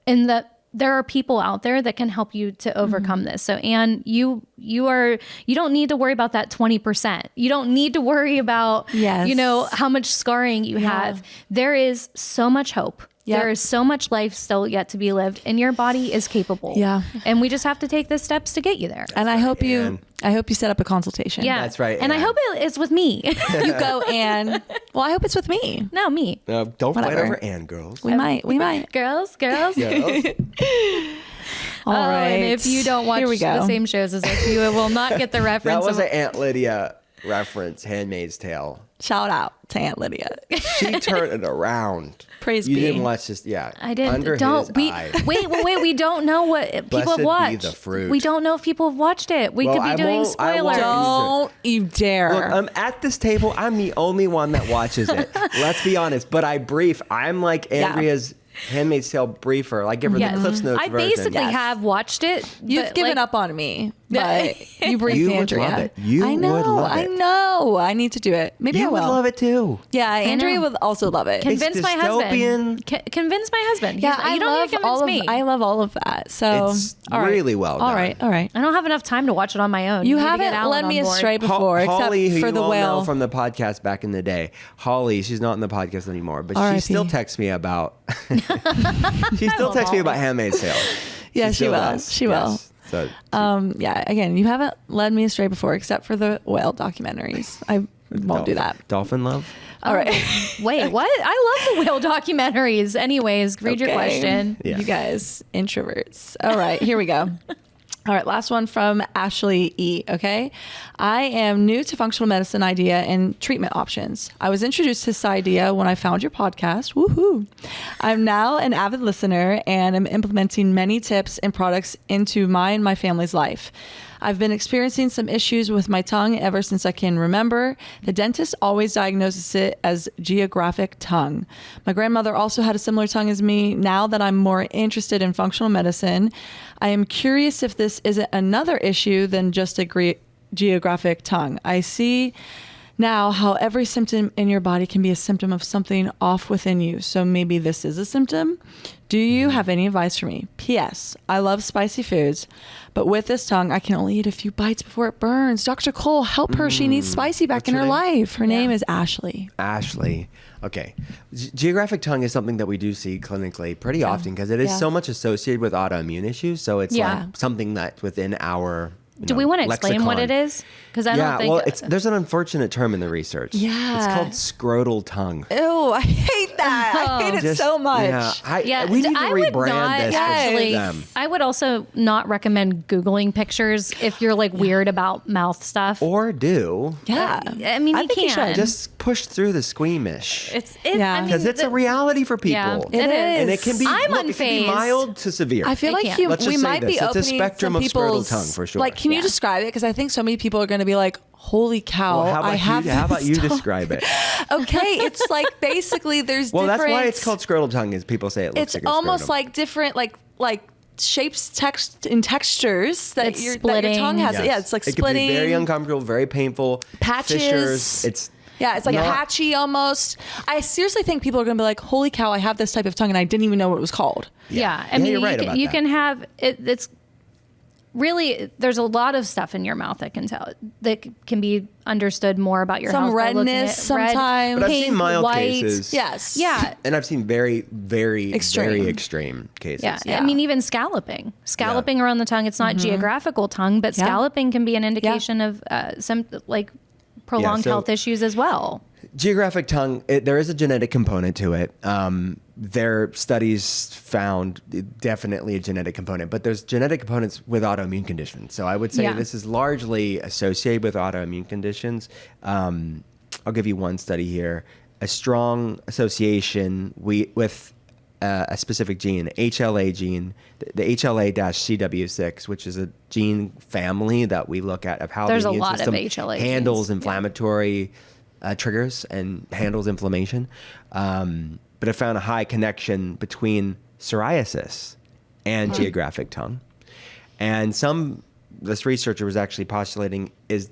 and that there are people out there that can help you to overcome this. So, Anne, you don't need to worry about that 20%. You don't need to worry about, how much scarring you have. There is so much hope. Yep. There is so much life still yet to be lived, and your body is capable. Yeah. And we just have to take the steps to get you there. And I hope Anne. you set up a consultation. Yeah. That's right, And I Anne. hope it's with me. You go, Anne. Well, I hope it's with me. No, me. Don't Whatever. fight over Ann, girls. We might. Girls. Girls. All right. And if you don't watch Here we go. the same shows as us, you will not get the That reference. was of, an Aunt Lydia reference, Handmaid's Tale. Shout out to Aunt Lydia. She turned it around. Praise you be. didn't watch this, yeah. I didn't. Under Don't his we? eye. Wait. We don't know what people Blessed have be watched. the fruit. We don't know if people have watched it. We Well, could be I doing won't- I won't. spoilers. Don't you dare. Look, I'm at this table. I'm the only one that watches it. Let's be honest. But I brief. I'm like Andrea's Handmaid's Tale briefer. I give her Yes. the Cliffs Notes I version. basically have watched it. You've but, given like, up on me, but you briefed You would Andrea. love it. You I know. would love I it. know. I need to do it. Maybe I You will. would love it too. Yeah, Andrea know. would also love it. Convince my dystopian. husband. Convince my husband. yeah, You don't need to convince all me. of. I love all of that. So It's all right. really well All done. right. All right. I don't have enough time to watch it on my own. You need to get haven't Alan led me on board. astray before, Holly, except who for you the all whale. know from the podcast back in the day. Holly, she's not in the podcast anymore, but she R.I.P. still texts me about. She still texts me about Handmaid's Tale. Yeah, she still will. does. She will. Yes. So Yeah. Again, you haven't led me astray before, except for the whale documentaries. I won't do that. Dolphin love. All right. Wait, what? I love the whale documentaries. Anyways, read your Okay. question. Yeah. You guys, introverts. All right, here we go. All right, last one from Ashley E. Okay. I am new to functional medicine idea and treatment options. I was introduced to this idea when I found your podcast. Woohoo. I'm now an avid listener and am implementing many tips and products into my and my family's life. I've been experiencing some issues with my tongue ever since I can remember. The dentist always diagnoses it as geographic tongue. My grandmother also had a similar tongue as me. Now that I'm more interested in functional medicine, I am curious if this isn't another issue than just a geographic tongue. I see now how every symptom in your body can be a symptom of something off within you. So maybe this is a symptom. Do you have any advice for me? P.S. I love spicy foods, but with this tongue, I can only eat a few bites before it burns. Dr. Cole, help her. She needs spicy back in her life. Her name is Ashley. Ashley. Okay. Geographic tongue is something that we do see clinically pretty often because it is so much associated with autoimmune issues. So it's like something that's within our Do we want to explain what it is? Because I don't think... there's an unfortunate term in the research. Yeah. It's called scrotal tongue. Ew, I hate that. I hate it so much. We need to rebrand this. Actually, I would also not recommend Googling pictures if you're like weird about mouth stuff. Or do. Yeah. I mean, I you think you can. should. Just push through the squeamish. Because It's a reality for people. Yeah, it is. And it can be, I'm it can be unfazed. mild to severe. I feel I like can't. Let's just we say might be this. It's a opening spectrum some of scrotal people's tongue for sure. Like, can you describe it? Because I think so many people are going to be like, "Holy cow!" Well, how about you describe it? Okay, it's like basically there's Well, different. that's why it's called scrotal tongue. Is people say it looks It's like a almost scrotum. like different like shapes, text and textures that It's your splitting. tongue has. Yes. Yeah, it's like it splitting. It can be very uncomfortable, very painful. Patches. Fissures. It's like patchy almost. I seriously think people are going to be like, "Holy cow! I have this type of tongue, and I didn't even know what it was called." Yeah. I mean, you're right about you that. can have it. It's really, there's a lot of stuff in your mouth that can be understood more about your Some health. by looking redness at sometimes. But I've pink, seen mild white. cases. Yes. Yeah. And I've seen very, very, Extreme. very extreme cases. Yeah. Yeah. I mean, even scalloping around the tongue. It's not geographical tongue, but Yeah. scalloping can be an indication of some like prolonged so- health issues as well. Geographic tongue, there is a genetic component to it. Their studies found definitely a genetic component, but there's genetic components with autoimmune conditions. So I would say this is largely associated with autoimmune conditions. I'll give you one study here. A strong association with a specific gene, HLA gene, the HLA-CW6, which is a gene family that we look at of how There's the a immune lot of system HLA handles genes. inflammatory triggers and handles inflammation. But it found a high connection between psoriasis and geographic tongue. And this researcher was actually postulating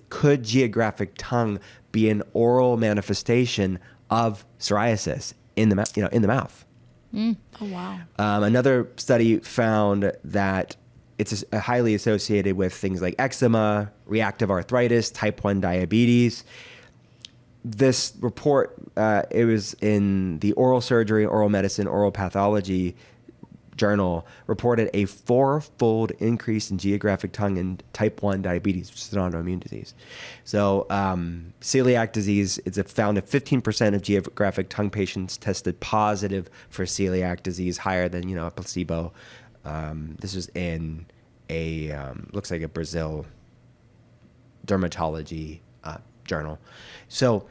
could geographic tongue be an oral manifestation of psoriasis in the mouth? Oh wow. Another study found that it's highly associated with things like eczema, reactive arthritis, type 1 diabetes. This report, it was in the Oral Surgery, Oral Medicine, Oral Pathology journal, reported a 4-fold increase in geographic tongue and type 1 diabetes, which is an autoimmune disease. So celiac disease, it's found that 15% of geographic tongue patients tested positive for celiac disease, higher than a placebo. This was in looks like a Brazil dermatology journal. So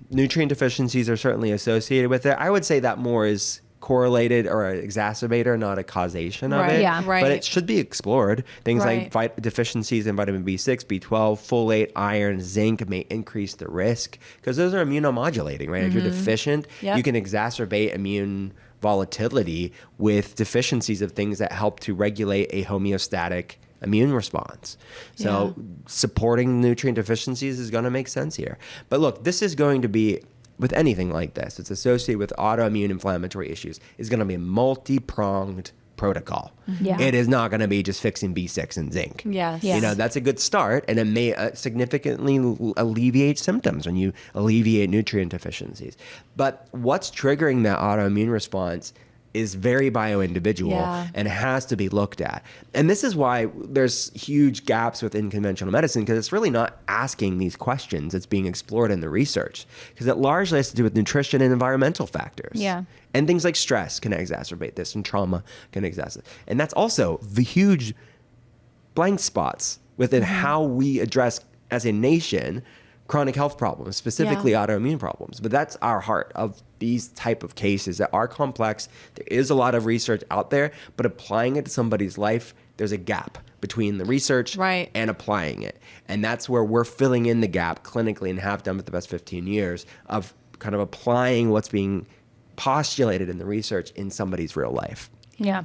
nutrient deficiencies are certainly associated with it. I would say that more is correlated or an exacerbator, not a causation of it. Yeah. Right. But it should be explored. Things like deficiencies in vitamin B6, B12, folate, iron, zinc may increase the risk because those are immunomodulating, right? If you're deficient, you can exacerbate immune volatility with deficiencies of things that help to regulate a homeostatic immune response. So supporting nutrient deficiencies is going to make sense here. But look, this is going to be, with anything like this, it's associated with autoimmune inflammatory issues, is going to be a multi-pronged protocol. Yeah. It is not going to be just fixing B6 and zinc. Yes. Yeah. That's a good start, and it may significantly alleviate symptoms when you alleviate nutrient deficiencies. But what's triggering that autoimmune response is very bio-individual and has to be looked at. And this is why there's huge gaps within conventional medicine, because it's really not asking these questions. It's being explored in the research, because it largely has to do with nutrition and environmental factors. Yeah. And things like stress can exacerbate this, and trauma can exacerbate. And that's also the huge blank spots within how we address as a nation chronic health problems, specifically autoimmune problems. But that's our heart of these type of cases that are complex. There is a lot of research out there, but applying it to somebody's life, there's a gap between the research and applying it. And that's where we're filling in the gap clinically and have done for the past 15 years of kind of applying what's being postulated in the research in somebody's real life. Yeah.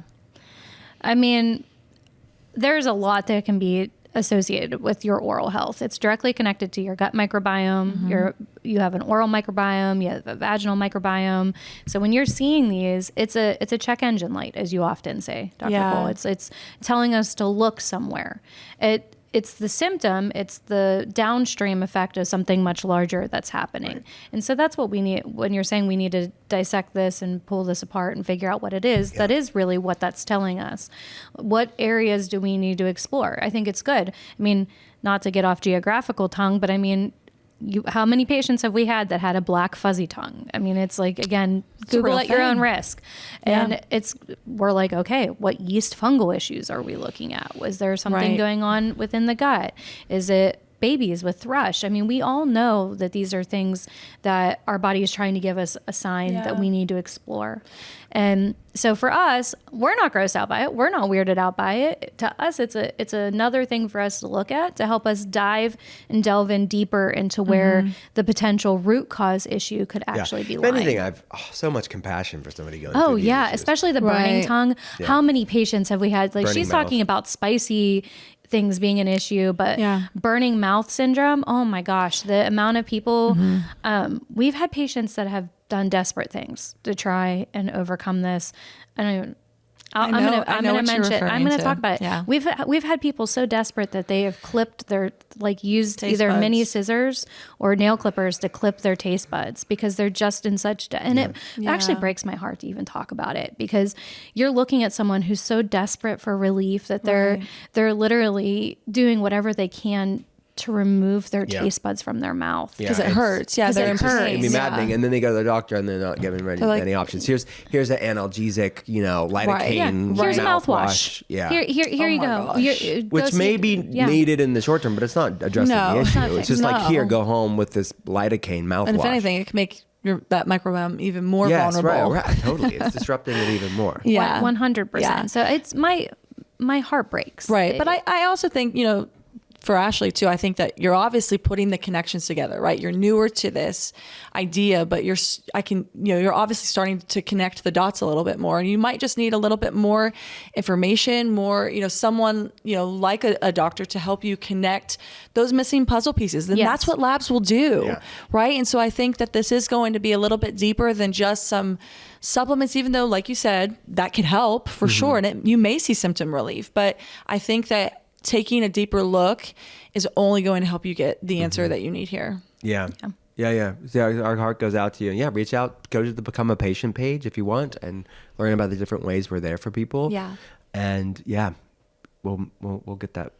I mean, there's a lot that can be associated with your oral health. It's directly connected to your gut microbiome. You have an oral microbiome, you have a vaginal microbiome. So when you're seeing these, it's a check engine light, as you often say, Dr. Cole. It's telling us to look somewhere. It's the symptom, it's the downstream effect of something much larger that's happening. Right. And so that's what we need when you're saying we need to dissect this and pull this apart and figure out what it is. That is really what that's telling us. What areas do we need to explore? I think it's good. I mean, not to get off geographical tongue, but I mean, how many patients have we had that had a black fuzzy tongue? I mean, it's like, again, Google at your own risk. And we're like, okay, what yeast fungal issues are we looking at? Was there something going on within the gut? Is it babies with thrush? I mean, we all know that these are things that our body is trying to give us a sign that we need to explore. And so for us, we're not grossed out by it. We're not weirded out by it. To us, it's another thing for us to look at to help us dive and delve in deeper into where the potential root cause issue could actually be lying. If anything, I've so much compassion for somebody going through these issues. Especially the burning tongue. Yeah. How many patients have we had? Like, she's talking about spicy things being an issue, but burning mouth syndrome, oh my gosh, the amount of people, we've had patients that have done desperate things to try and overcome this. I'm going to talk about it. Yeah. We've had people so desperate that they have clipped their, used taste either buds. Mini scissors or nail clippers to clip their taste buds because they're just in such, and it actually breaks my heart to even talk about it because you're looking at someone who's so desperate for relief that they're literally doing whatever they can to remove their taste buds from their mouth because it hurts. Yeah, they're in pain. It'd be maddening, and then they go to the doctor and they're not given any options. Here's an analgesic, lidocaine. Here's a mouthwash. Yeah. Here you go. Which may be needed in the short term, but it's not addressing the issue. It's just here, go home with this lidocaine mouthwash. And if anything, it can make that microbiome even more vulnerable. Right, totally. It's disrupting it even more. Yeah, 100%. Yeah. So it's my heart breaks. Right, but I also think for Ashley too, I think that you're obviously putting the connections together, right? You're newer to this idea, but you're obviously starting to connect the dots a little bit more, and you might just need a little bit more information, more, someone, like a doctor to help you connect those missing puzzle pieces. And that's what labs will do, right? And so I think that this is going to be a little bit deeper than just some supplements, even though, like you said, that could help for sure. And you may see symptom relief, but I think that taking a deeper look is only going to help you get the answer that you need here. Yeah. Our heart goes out to you. Yeah, reach out, go to the Become a Patient page if you want, and learn about the different ways we're there for people. Yeah. And we'll get that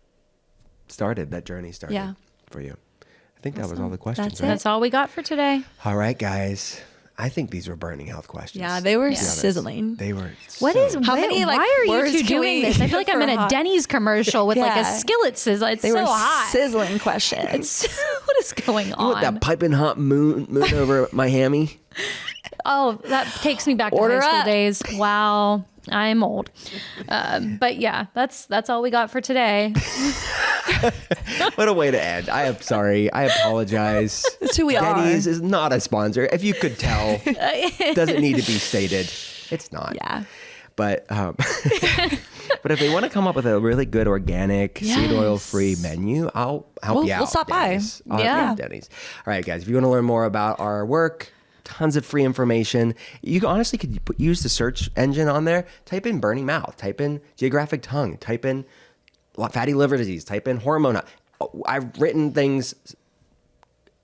journey started for you. I think that was all the questions. That's all we got for today. All right, guys. I think these were burning health questions. Yeah, they were sizzling. They were. Why are you two doing this? I feel like I'm in a Denny's commercial with a skillet sizzle. It's so hot. Sizzling questions. What is going on? You want that piping hot moon over Miami? Oh, that takes me back to high school days. Wow. I'm old. But yeah, that's all we got for today. What a way to end. I am sorry. I apologize. That's who we are. Denny's is not a sponsor. If you could tell, doesn't need to be stated. It's not. Yeah. But but if they want to come up with a really good organic seed oil free menu, I'll help you out. We'll stop Denny's. by. I'll help you out, Denny's. All right, guys. If you want to learn more about our work, tons of free information. You honestly could use the search engine on there. Type in burning mouth. Type in geographic tongue. Type in fatty liver disease. Type in hormone. I've written things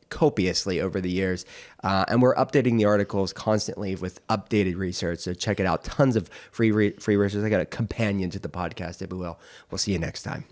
copiously over the years, and we're updating the articles constantly with updated research. So check it out. Tons of free research. I got a companion to the podcast, if you will. We'll see you next time.